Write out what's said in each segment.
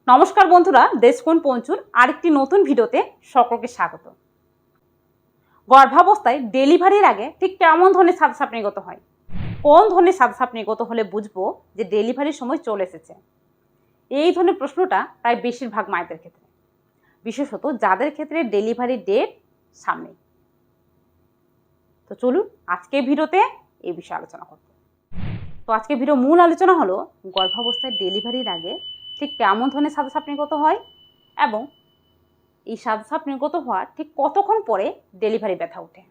নমস্কার বন্ধুরা, দেশকোণ পঞ্চুর আরেকটি নতুন ভিডিওতে সকলকে স্বাগত। গর্ভাবস্থায় ডেলিভারির আগে ঠিক কেমন ধরনের সাদাসাপ নির্গত হয়, কোন ধরনের সাদাসাপ নির্গত হলে বুঝবো যে ডেলিভারির সময় চলে এসেছে, এই ধরনের প্রশ্নটা প্রায় বেশিরভাগ মায়েদের ক্ষেত্রে, বিশেষত যাদের ক্ষেত্রে ডেলিভারি ডেট সামনে। তো চলুন আজকে ভিডিওতে এই বিষয়ে আলোচনা করব। তো আজকে ভিডিও মূল আলোচনা হলো গর্ভাবস্থায় ডেলিভারির আগে ঠিক কেমন ধরনের সাদাসাপ নির্গত হয় এবং এই সাদাসাপ নির্গত হওয়ার ঠিক কতক্ষণ পরে ডেলিভারি ব্যথা ওঠে,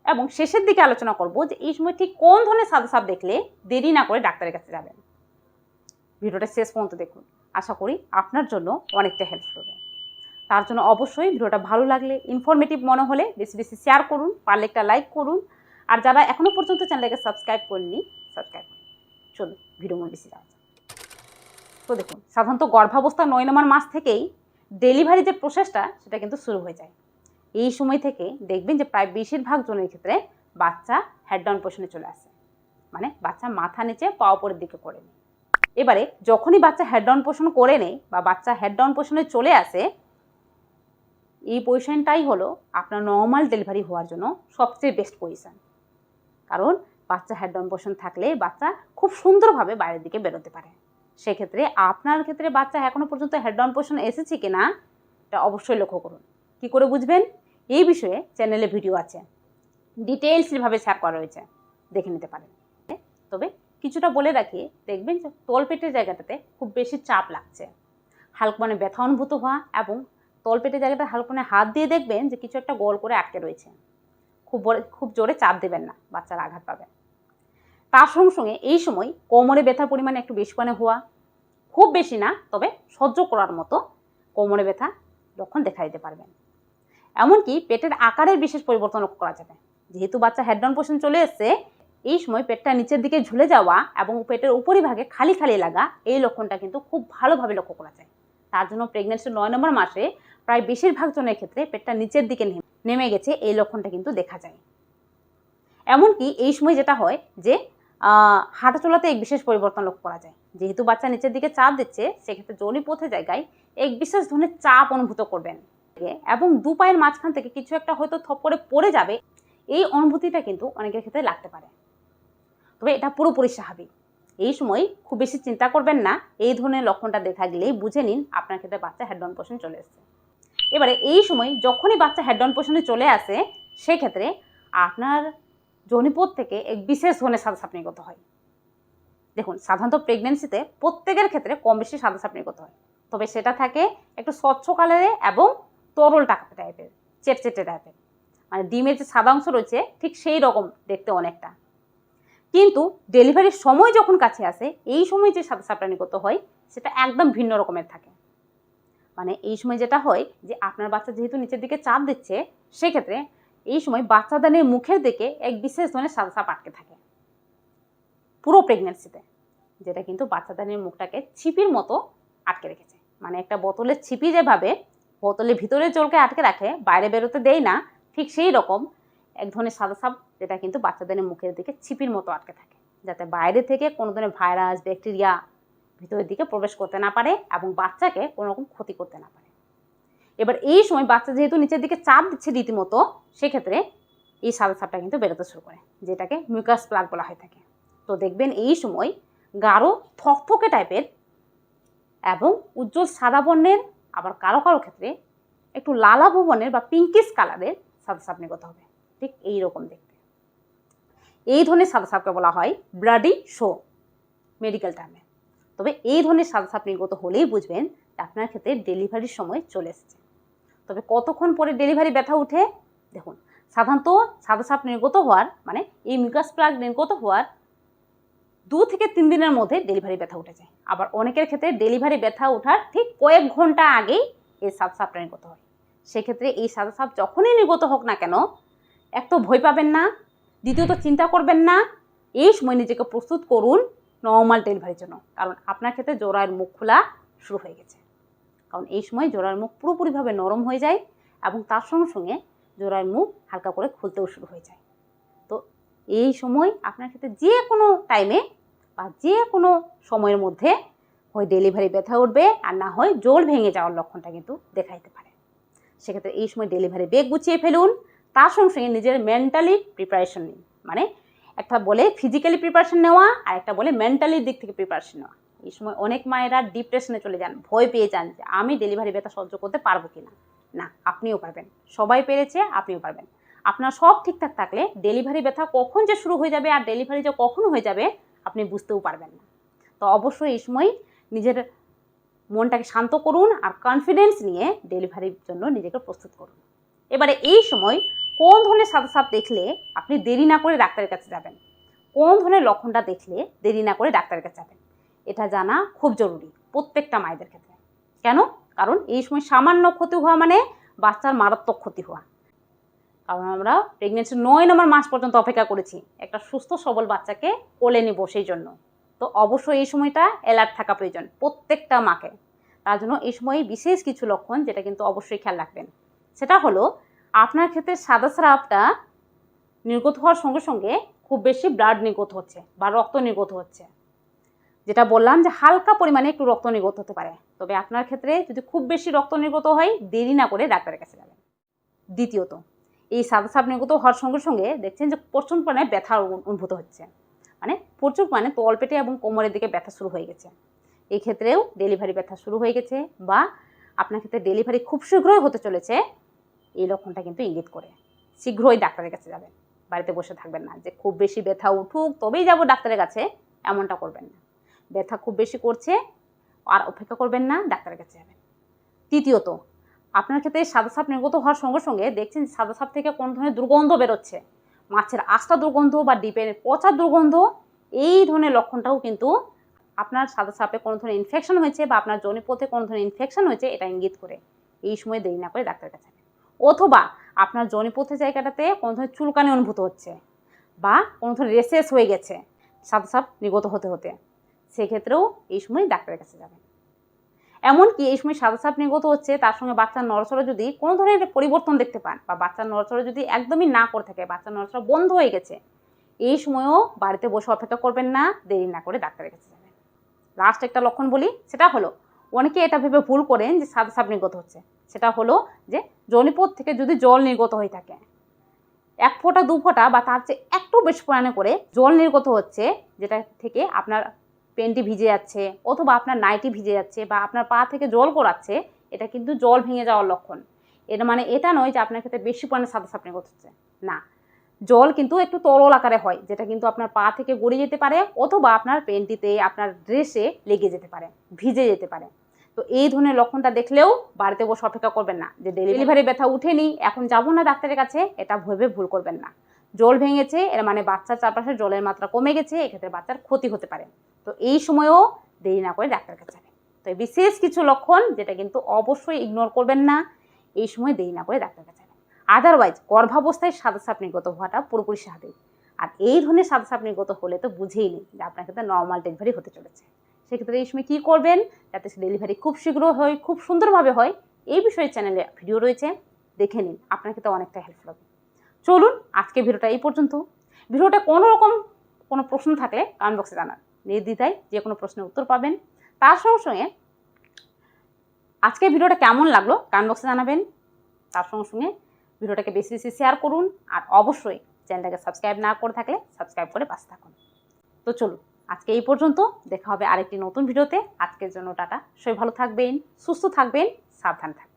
এবং শেষের দিকে আলোচনা করব যে এই সময় ঠিক কোন ধরনের সাদাসাপ দেখলে দেরি না করে ডাক্তারের কাছে যাবেন। ভিডিওটা শেষ পর্যন্ত দেখুন, আশা করি আপনার জন্য অনেকটা হেল্পফুল হবে। তার জন্য অবশ্যই ভিডিওটা ভালো লাগলে, ইনফরমেটিভ মনে হলে বেশি বেশি শেয়ার করুন, পারলে একটা লাইক করুন, আর যারা এখনও পর্যন্ত চ্যানেলটাকে সাবস্ক্রাইব করেননি সাবস্ক্রাইব করুন। চলুন ভিডিও মনে বেশি যাওয়া। তো দেখুন, সাধারণত গর্ভাবস্থা 9 নম্বর মাস থেকেই ডেলিভারি যে প্রসেসটা সেটা কিন্তু শুরু হয়ে যায়। এই সময় থেকে দেখবেন যে প্রায় বেশিরভাগ জনের ক্ষেত্রে বাচ্চা হেড ডাউন পজিশনে চলে আসে, মানে বাচ্চা মাথা নিচে পা উপরের দিকে করে নেয়। এবারে যখনই বাচ্চা হেড ডাউন পজিশন করে নেয় বা বাচ্চা হেড ডাউন পজিশনে চলে আসে, এই পজিশনটাই হলো আপনার নর্মাল ডেলিভারি হওয়ার জন্য সবচেয়ে বেস্ট পজিশন। কারণ বাচ্চা হেড ডাউন পজিশন থাকলে বাচ্চা খুব সুন্দরভাবে বাইরের দিকে বেরোতে পারে। সেক্ষেত্রে আপনার ক্ষেত্রে বাচ্চা এখনও পর্যন্ত হেড ডাউন পজিশন এসেছে কিনা এটা অবশ্যই লক্ষ্য করুন। কী করে বুঝবেন, এই বিষয়ে চ্যানেলে ভিডিও আছে, ডিটেলসভাবে শেয়ার করা রয়েছে, দেখে নিতে পারেন। তবে কিছুটা বলে রাখি, দেখবেন যে তলপেটের জায়গাটাতে খুব বেশি চাপ লাগছে, হালকা মানে ব্যথা অনুভূত হওয়া, এবং তলপেটের জায়গাটা হালকা মানে হাত দিয়ে দেখবেন যে কিছু একটা গোল করে আটকে রয়েছে। খুব জোরে চাপ দেবেন না, বাচ্চার আঘাত পাবেন। তার সঙ্গে সঙ্গে এই সময় কোমরে ব্যথার পরিমাণ একটু বেশি মানে হওয়া, খুব বেশি না তবে সহ্য করার মতো কোমরে ব্যথা লক্ষণ দেখা দিতে পারবেন। এমনকি পেটের আকারের বিশেষ পরিবর্তন লক্ষ্য করা যাবে। যেহেতু বাচ্চা হেড ডাউন পজিশন চলে এসছে, এই সময় পেটটা নিচের দিকে ঝুলে যাওয়া এবং পেটের উপরিভাগে খালি খালি লাগা, এই লক্ষণটা কিন্তু খুব ভালোভাবে লক্ষ্য করা যায়। তার জন্য প্রেগনেন্সির 9 নম্বর মাসে প্রায় বেশিরভাগ জনের ক্ষেত্রে পেটটা নিচের দিকে নেমে গেছে, এই লক্ষণটা কিন্তু দেখা যায়। এমনকি এই সময় যেটা হয় যে হাঁটাচলাতে এক বিশেষ পরিবর্তন লক্ষ্য করা যায়। যেহেতু বাচ্চা নিচের দিকে চাপ দিচ্ছে, সেক্ষেত্রে যোনিপথের জায়গায় এক বিশেষ ধরনের চাপ অনুভূত করবেন, এবং দু পায়ের মাঝখান থেকে কিছু একটা হয়তো থপ করে পড়ে যাবে, এই অনুভূতিটা কিন্তু অনেকের ক্ষেত্রে লাগতে পারে। তবে এটা পুরোপুরি স্বাভাবিক। এই সময় খুব বেশি চিন্তা করবেন না, এই ধরনের লক্ষণটা দেখা গেলেই বুঝে নিন আপনার ক্ষেত্রে বাচ্চা হেড ডাউন পজিশনে চলে এসেছে। এবারে এই সময় যখনই বাচ্চা হেড ডাউন পজিশনে চলে আসে, সেক্ষেত্রে আপনার যোনিপথ থেকে এক বিশেষ ধরনের সাদাসাপ নির্গত হয়। দেখুন, সাধারণত প্রেগনেন্সিতে প্রত্যেকের ক্ষেত্রে কম বেশি সাদাসাপ নির্গত হয়, তবে সেটা থাকে একটু স্বচ্ছ কালারে এবং তরল টাইপের, চেটচেটে টাইপের, মানে ডিমের যে সাদা অংশ রয়েছে ঠিক সেই রকম দেখতে অনেকটা। কিন্তু ডেলিভারির সময় যখন কাছে আসে, এই সময় যে সাদাসাপটা নির্গত হয় সেটা একদম ভিন্ন রকমের থাকে। মানে এই সময় যেটা হয় যে আপনার বাচ্চা যেহেতু নিচের দিকে চাপ দিচ্ছে, সেক্ষেত্রে এই সময় বাচ্চাদানের মুখের দিকে এক বিশেষ ধরনের সাদাসাপ আটকে থাকে পুরো প্রেগনেন্সিতে, যেটা কিন্তু বাচ্চাদানের মুখটাকে ছিপির মতো আটকে রেখেছে। মানে একটা বোতলের ছিপি যেভাবে বোতলের ভিতরে জলকে আটকে রাখে, বাইরে বেরোতে দেয় না, ঠিক সেই রকম এক ধরনের সাদাসাপ যেটা কিন্তু বাচ্চাদানের মুখের দিকে ছিপির মতো আটকে থাকে, যাতে বাইরে থেকে কোনো ধরনের ভাইরাস ব্যাকটেরিয়া ভিতরের দিকে প্রবেশ করতে না পারে এবং বাচ্চাকে কোনো রকম ক্ষতি করতে না পারে। এবার এই সময় বাচ্চা যেহেতু নিচের দিকে চাপ দিচ্ছে রীতিমতো, সেক্ষেত্রে এই সাদাসাপটা কিন্তু বেরোতে শুরু করে, যেটাকে মিউকাস প্লাগ বলা হয়ে থাকে। তো দেখবেন এই সময় গাঢ় থকথকে টাইপের এবং উজ্জ্বল সাদা বর্ণের, আবার কারো কারো ক্ষেত্রে একটু লালাভ বর্ণের বা পিঙ্কিশ কালারের সাদাসাপ নির্গত হবে, ঠিক এই রকম দেখতে। এই ধরনের সাদাসাপকে বলা হয় ব্লাডি শো মেডিকেল টার্মে। তবে এই ধরনের সাদাসাপ নির্গত হলেই বুঝবেন যে আপনার ক্ষেত্রে ডেলিভারির সময় চলে এসেছে। তবে কতক্ষণ পরে ডেলিভারি ব্যথা উঠে, দেখুন সাধারণত সাদাসাপ নির্গত হওয়ার মানে এই মিউকাস প্লাগ নির্গত হওয়ার 2 থেকে 3 দিনের মধ্যে ডেলিভারি ব্যথা উঠে যায়। আবার অনেকের ক্ষেত্রে ডেলিভারি ব্যথা ওঠার ঠিক কয়েক ঘন্টা আগেই এই সাদাসাপটা নির্গত হয়। সেক্ষেত্রে এই সাদাসাপ যখনই নির্গত হোক না কেন, এক তো ভয় পাবেন না, দ্বিতীয়ত চিন্তা করবেন না, এই সময় নিজেকে প্রস্তুত করুন নর্মাল ডেলিভারির জন্য। কারণ আপনার ক্ষেত্রে জরায়ুর মুখ খোলা শুরু হয়ে গেছে। কারণ এই সময় জরায়ুর মুখ পুরোপুরিভাবে নরম হয়ে যায় এবং তার সঙ্গে সঙ্গে জরায়ুর মুখ হালকা করে খুলতেও শুরু হয়ে যায়। তো এই সময় আপনার ক্ষেত্রে যে কোনো টাইমে বা যে কোনো সময়ের মধ্যে হয় ডেলিভারি ব্যথা উঠবে আর না হয় জোল ভেঙে যাওয়ার লক্ষণটা কিন্তু দেখাইতে পারে। সেক্ষেত্রে এই সময় ডেলিভারি ব্যাগ গুছিয়ে ফেলুন, তার সঙ্গে সঙ্গে নিজের মেন্টালি প্রিপারেশন নিন। মানে একটা বলে ফিজিক্যালি প্রিপারেশন নেওয়া আর একটা বলে মেন্টালি দিক থেকে প্রিপারেশন নেওয়া। এই সময় অনেক মায়েরা ডিপ্রেশনে চলে যান, ভয় পেয়ে যান যে আমি ডেলিভারি ব্যথা সহ্য করতে পারবো কিনা। না, আপনিও পারবেন, সবাই পেরেছে, আপনিও পারবেন। আপনার সব ঠিকঠাক থাকলে ডেলিভারি ব্যথা কখন যে শুরু হয়ে যাবে আর ডেলিভারি যে কখন হয়ে যাবে আপনি বুঝতেও পারবেন না। তো অবশ্যই এই সময় নিজের মনটাকে শান্ত করুন আর কনফিডেন্স নিয়ে ডেলিভারির জন্য নিজেকে প্রস্তুত করুন। এবারে এই সময় কোন ধরনের সাপ দেখলে আপনি দেরি না করে ডাক্তারের কাছে যাবেন, কোন ধরনের লক্ষণটা দেখলে দেরি না করে ডাক্তারের কাছে যাবেন, এটা জানা খুব জরুরি প্রত্যেকটা মায়েদের ক্ষেত্রে। কেন? কারণ এই সময় সামান্য ক্ষতি হওয়া মানে বাচ্চার মারাত্মক ক্ষতি হওয়া। কারণ আমরা প্রেগনেন্সির 9 নম্বর মাস পর্যন্ত অপেক্ষা করেছি একটা সুস্থ সবল বাচ্চাকে কোলে নিব সেই জন্য। তো অবশ্যই এই সময়টা অ্যালার্ট থাকা প্রয়োজন প্রত্যেকটা মাকে। তার জন্য এই সময় বিশেষ কিছু লক্ষণ যেটা কিন্তু অবশ্যই খেয়াল রাখবেন, সেটা হলো আপনার ক্ষেত্রে সাদা স্রাবটা নির্গত হওয়ার সঙ্গে সঙ্গে খুব বেশি ব্লাড নির্গত হচ্ছে বা রক্ত নির্গত হচ্ছে। যেটা বললাম যে হালকা পরিমাণে একটু রক্ত নির্গত হতে পারে, তবে আপনার ক্ষেত্রে যদি খুব বেশি রক্ত নির্গত হয় দেরি না করে ডাক্তারের কাছে যাবেন। দ্বিতীয়ত, এই সাদা স্রাব নির্গত হওয়ার সঙ্গে সঙ্গে দেখছেন যে প্রচুর পরিমাণে ব্যথা অনুভূত হচ্ছে, মানে প্রচুর পরিমাণে তলপেটে এবং কোমরের দিকে ব্যথা শুরু হয়ে গেছে। এই ক্ষেত্রেও ডেলিভারি ব্যথা শুরু হয়ে গেছে বা আপনার ক্ষেত্রে ডেলিভারি খুব শীঘ্রই হতে চলেছে, এই লক্ষণটা কিন্তু ইঙ্গিত করে শীঘ্রই ডাক্তারের কাছে যাবেন। বাড়িতে বসে থাকবেন না যে খুব বেশি ব্যথা উঠুক তবেই যাব ডাক্তারের কাছে, এমনটা করবেন না। ব্যথা খুব বেশি করছে আর অপেক্ষা করবেন না, ডাক্তারের কাছে যাবেন। তৃতীয়ত, আপনার ক্ষেত্রে সাদা সাপ নির্গত হওয়ার সঙ্গে সঙ্গে দেখছেন সাদা সাপ থেকে কোন ধরনের দুর্গন্ধ বেরোচ্ছে, মাছের আস্তা দুর্গন্ধ বা ডিপের পচা দুর্গন্ধ, এই ধরনের লক্ষণটাও কিন্তু আপনার সাদা সাপে কোনো ধরনের ইনফেকশন হয়েছে বা আপনার যোনিপথে কোনো ধরনের ইনফেকশন হয়েছে এটা ইঙ্গিত করে। এই সময় দেরি না করে ডাক্তারের কাছে যাবেন। অথবা আপনার যোনিপথের জায়গাটাতে কোনো ধরনের চুলকানি অনুভূত হচ্ছে বা কোনো ধরনের রেসেস হয়ে গেছে সাদা সাপ নির্গত হতে হতে, সেক্ষেত্রেও এই সময় ডাক্তারের কাছে যাবেন। এমনকি এই সময় সাদা সাপ নির্গত হচ্ছে তার সঙ্গে বাচ্চার নড়াচড়া যদি কোনো ধরনের পরিবর্তন দেখতে পান বা বাচ্চার নড়াচড়া যদি একদমই না করে থাকে, বাচ্চার নড়াচড়া বন্ধ হয়ে গেছে, এই সময়ও বাড়িতে বসে অপেক্ষা করবেন না, দেরি না করে ডাক্তারের কাছে যাবেন। লাস্ট একটা লক্ষণ বলি, সেটা হলো অনেকে এটা ভেবে ভুল করেন যে সাদা সাপ নির্গত হচ্ছে। সেটা হলো যে যোনিপথ থেকে যদি জল নির্গত হয়ে থাকে, 1 ফোঁটা 2 ফোঁটা বা তার চেয়ে একটু বেশি পরিমাণে করে জল নির্গত হচ্ছে, যেটা থেকে আপনার পেন্টি ভিজে যাচ্ছে অথবা আপনার নাইটি ভিজে যাচ্ছে বা আপনার পা থেকে জল গড়াচ্ছে, এটা কিন্তু জল ভেঙে যাওয়ার লক্ষণ। এটা মানে এটা নয় যে আপনার ক্ষেত্রে বেশি পরিমাণে সাদা সাপ নির্গত হচ্ছে, না। জল কিন্তু একটু তরল আকারে হয়, যেটা কিন্তু আপনার পা থেকে গড়িয়ে যেতে পারে অথবা আপনার পেন্টিতে আপনার ড্রেসে লেগে যেতে পারে, ভিজে যেতে পারে। তো এই ধরনের লক্ষণটা দেখলেও বাড়িতে বসে অপেক্ষা করবেন না যে ডেলিভারি ব্যথা উঠেনি এখন যাবো না ডাক্তারের কাছে, এটা ভেবে ভুল করবেন না। জল ভেঙেছে এর মানে বাচ্চার চারপাশে জলের মাত্রা কমে গেছে, এক্ষেত্রে বাচ্চার ক্ষতি হতে পারে। তো এই সময়ও দেরি না করে ডাক্তারের কাছে যাবেন। তো এই বিশেষ কিছু লক্ষণ যেটা কিন্তু অবশ্যই ইগনোর করবেন না, এই সময় দেরি না করে ডাক্তারের কাছে যাবেন। আদারওয়াইজ গর্ভাবস্থায় সাদা সাপ নির্গত হওয়াটা পুরোপুরি স্বাভাবিক। আর এই ধরনের সাদা সাপ নির্গত হলে তো বুঝেই নিন যে আপনার ক্ষেত্রে নর্মাল ডেলিভারি হতে চলেছে। সেক্ষেত্রে এই সময় কী করবেন যাতে ডেলিভারি খুব শীঘ্র হয়, খুব সুন্দরভাবে হয়, এই বিষয়ে চ্যানেলে ভিডিও রয়েছে, দেখে নিন, আপনার ক্ষেত্রে অনেকটা হেল্পফুল হবে। চলুন আজকে ভিডিওটা এই পর্যন্ত। ভিডিওটা কোনো প্রশ্ন থাকলে কমেন্ট বক্সে জানান, নির্দ্বিধায় যে কোনো প্রশ্নের উত্তর পাবেন। তার সঙ্গে সঙ্গে আজকের ভিডিওটা কেমন লাগলো কমেন্ট বক্সে জানাবেন। তার সঙ্গে সঙ্গে ভিডিওটাকে বেশি বেশি শেয়ার করুন আর অবশ্যই চ্যানেলটাকে সাবস্ক্রাইব না করে থাকলে সাবস্ক্রাইব করে পাশে থাকুন। তো চলুন আজকে এই পর্যন্ত, দেখা হবে আরেকটি নতুন ভিডিওতে। আজকের জন্য টাটা, সবাই ভালো থাকবেন, সুস্থ থাকবেন, সাবধান থাকবেন।